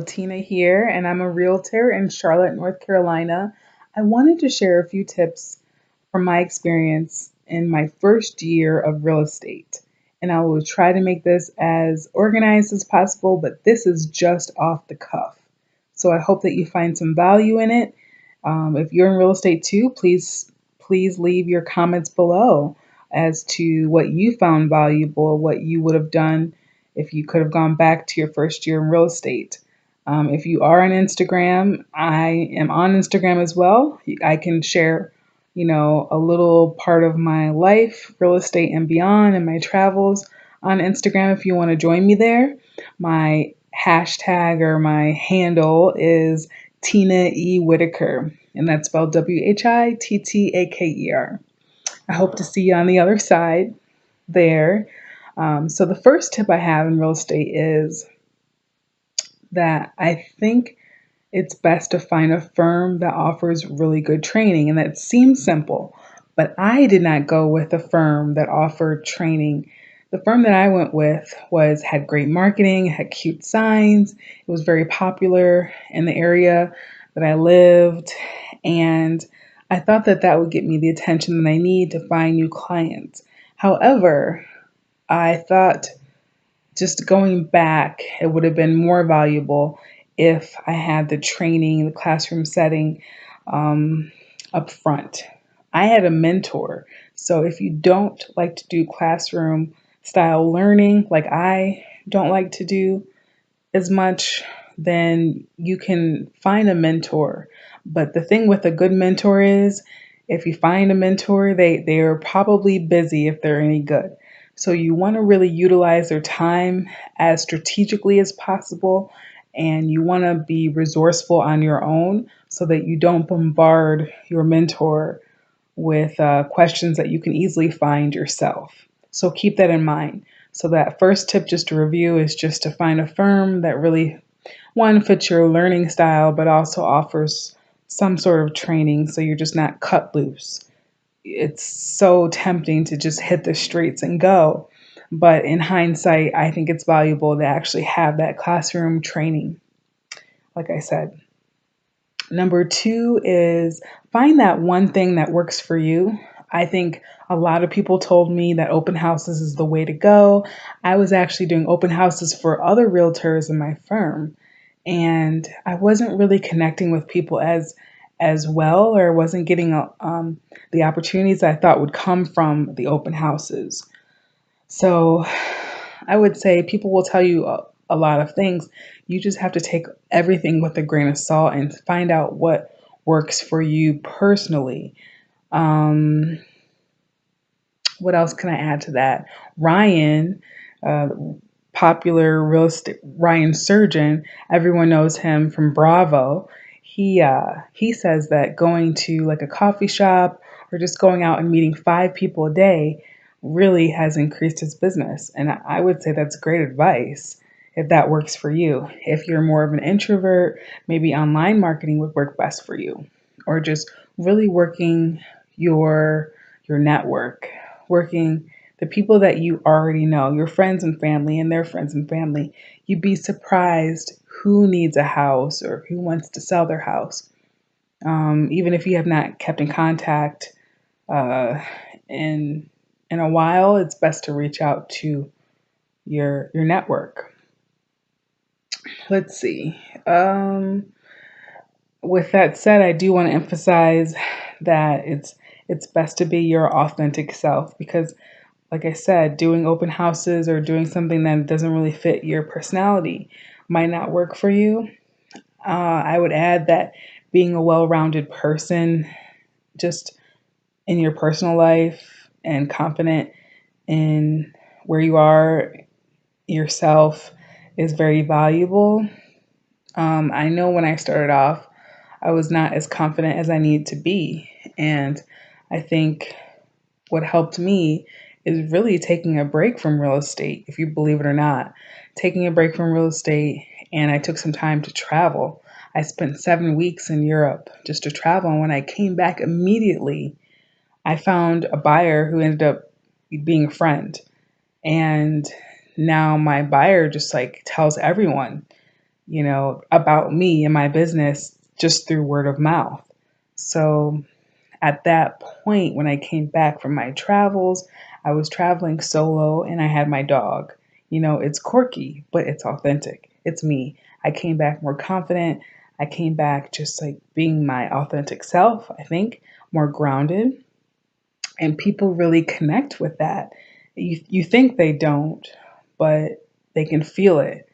Tina here, and I'm a realtor in Charlotte, North Carolina. I wanted to share a few tips from my experience in my first year of real estate. And I will try to make this as organized as possible, but this is just off the cuff. So I hope that you find some value in it. If you're in real estate too, please leave your comments below as to what you found valuable, what you would have done if you could have gone back to your first year in real estate. If you are on Instagram, I am on Instagram as well. I can share, a little part of my life, real estate and beyond, and my travels on Instagram if you want to join me there. My hashtag or my handle is Tina E. Whittaker, and that's spelled Whittaker. I hope to see you on the other side there. So, the first tip I have in real estate is that I think it's best to find a firm that offers really good training. And that seems simple, but I did not go with a firm that offered training. The firm that I went with had great marketing, had cute signs. It was very popular in the area that I lived, and I thought that that would get me the attention that I need to find new clients. However, I thought just going back, it would have been more valuable if I had the training, the classroom setting up front. I had a mentor. So if you don't like to do classroom style learning, like I don't like to do as much, then you can find a mentor. But the thing with a good mentor is if you find a mentor, they are probably busy if they're any good. So you want to really utilize their time as strategically as possible, and you want to be resourceful on your own so that you don't bombard your mentor with questions that you can easily find yourself. So keep that in mind. So that first tip, just to review, is just to find a firm that really, one, fits your learning style, but also offers some sort of training so you're just not cut loose. It's so tempting to just hit the streets and go. But in hindsight, I think it's valuable to actually have that classroom training, like I said. Number two is find that one thing that works for you. I think a lot of people told me that open houses is the way to go. I was actually doing open houses for other realtors in my firm, and I wasn't really connecting with people as well, or wasn't getting the opportunities I thought would come from the open houses. So I would say people will tell you a lot of things. You just have to take everything with a grain of salt and find out what works for you personally. Um, what else can I add to that? Ryan, uh, popular real estate Ryan Surgeon, everyone knows him from Bravo. He says that going to like a coffee shop or just going out and meeting 5 people a day really has increased his business. And I would say that's great advice if that works for you. If you're more of an introvert, maybe online marketing would work best for you, or just really working your your network, working the people that you already know, your friends and family and their friends and family. You'd be surprised who needs a house or who wants to sell their house. Even if you have not kept in contact uh, in a while, it's best to reach out to your network. Let's see. With that said, I do want to emphasize that it's best to be your authentic self because, like I said, doing open houses or doing something that doesn't really fit your personality might not work for you. I would add that being a well-rounded person, just in your personal life and confident in where you are yourself, is very valuable. I know when I started off, I was not as confident as I need to be. And I think what helped me is really taking a break from real estate, if you believe it or not. Taking a break from real estate, and I took some time to travel. I spent 7 weeks in Europe just to travel. And when I came back immediately, I found a buyer who ended up being a friend. And now my buyer just like tells everyone about me and my business just through word of mouth. So at that point, when I came back from my travels, I was traveling solo and I had my dog. It's quirky, but it's authentic. It's me. I came back more confident. I came back just like being my authentic self, I think, more grounded. And people really connect with that. You think they don't, but they can feel it.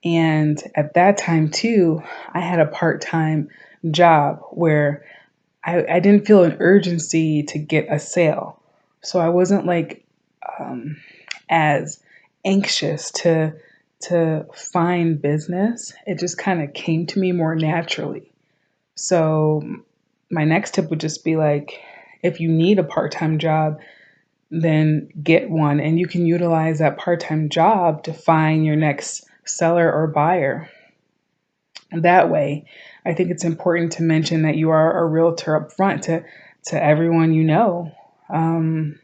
And at that time, too, I had a part time job where I didn't feel an urgency to get a sale. So I wasn't like um, as anxious to find business. It just kind of came to me more naturally. So my next tip would just be like, if you need a part-time job, then get one and you can utilize that part-time job to find your next seller or buyer. That way, I think it's important to mention that you are a realtor up front to everyone you know. Um,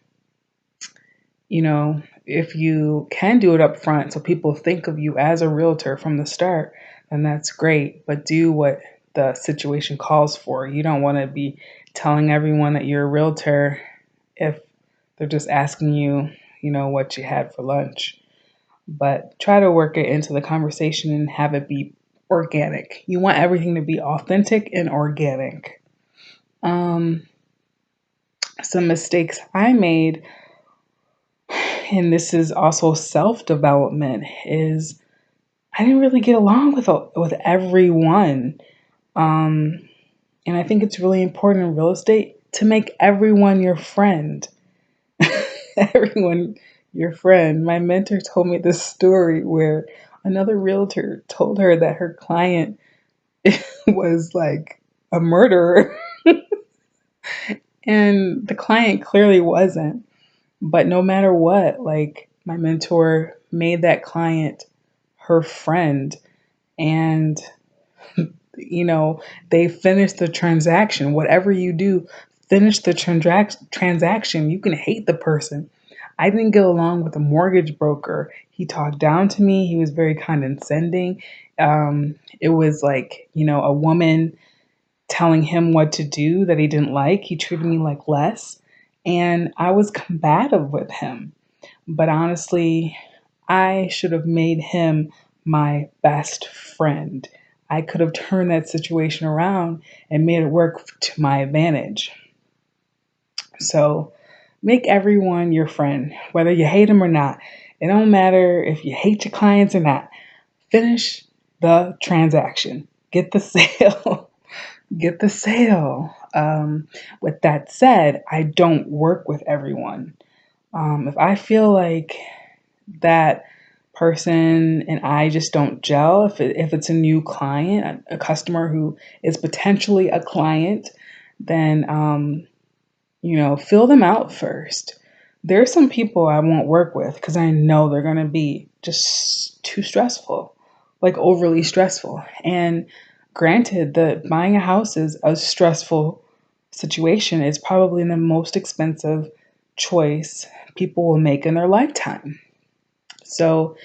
if you can do it up front so people think of you as a realtor from the start, then that's great. But do what the situation calls for. You don't want to be telling everyone that you're a realtor if they're just asking you, what you had for lunch. But try to work it into the conversation and have it be organic. You want everything to be authentic and organic. Um, some mistakes I made, and this is also self development, is I didn't really get along with everyone. Um, and I think it's really important in real estate to make everyone your friend. Everyone your friend. My mentor told me this story where another realtor told her that her client was like a murderer, and the client clearly wasn't. But no matter what, like my mentor made that client her friend, and you know, they finished the transaction. Whatever you do, finish the transaction. You can hate the person. I didn't get along with a mortgage broker. He talked down to me. He was very condescending. It was like, a woman telling him what to do that he didn't like. He treated me like less. And I was combative with him. But honestly, I should have made him my best friend. I could have turned that situation around and made it work to my advantage. So make everyone your friend, whether you hate them or not. It don't matter if you hate your clients or not. Finish the transaction. Get the sale. Get the sale. With that said, I don't work with everyone. If I feel like that person and I just don't gel, if it's a new client, a customer who is potentially a client, then fill them out first. There's some people I won't work with because I know they're going to be just too stressful, like overly stressful. And granted, that buying a house is a stressful situation. It's probably the most expensive choice people will make in their lifetime. So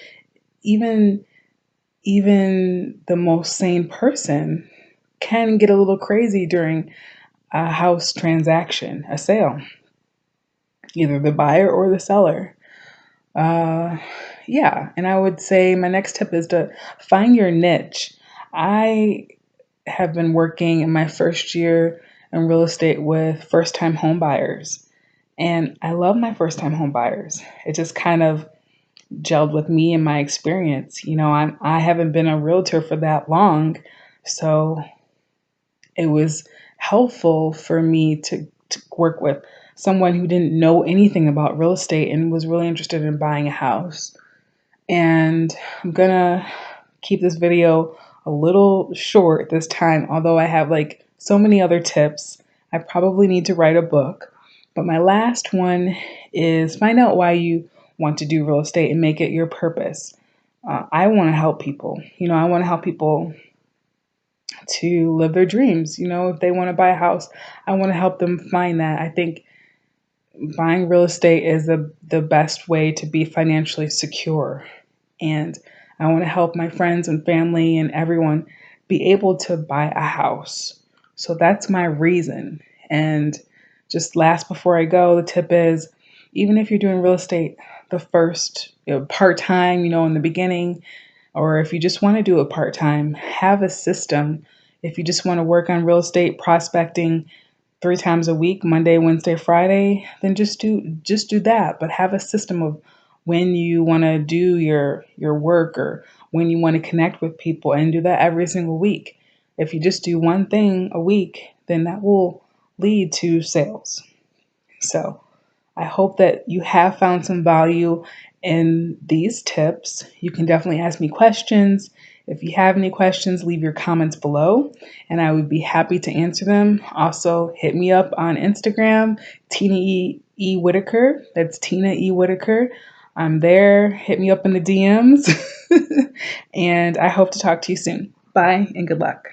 even even the most sane person can get a little crazy during a house transaction, a sale, either the buyer or the seller. Uh, yeah, and I would say my next tip is to find your niche. I have been working in my first year in real estate with first time home buyers, and I love my first time home buyers. It just kind of gelled with me and my experience. I haven't been a realtor for that long, so it was helpful for me to work with someone who didn't know anything about real estate and was really interested in buying a house. And I'm gonna keep this video a little short this time, although I have like so many other tips. I probably need to write a book. But my last one is find out why you want to do real estate and make it your purpose. I want to help people. I want to help people to live their dreams. If they want to buy a house, I want to help them find that. I think buying real estate is the best way to be financially secure. And I want to help my friends and family and everyone be able to buy a house. So that's my reason. And just last before I go, the tip is even if you're doing real estate the first, part time, in the beginning, or if you just want to do it part time, have a system. If you just want to work on real estate prospecting 3 times a week, Monday, Wednesday, Friday, then just do that. But have a system of when you want to do your work or when you want to connect with people and do that every single week. If you just do one thing a week, then that will lead to sales. So I hope that you have found some value in these tips. You can definitely ask me questions. If you have any questions, leave your comments below and I would be happy to answer them. Also, hit me up on Instagram, Tina E. Whittaker. That's Tina E. Whittaker. I'm there. Hit me up in the DMs. And I hope to talk to you soon. Bye and good luck.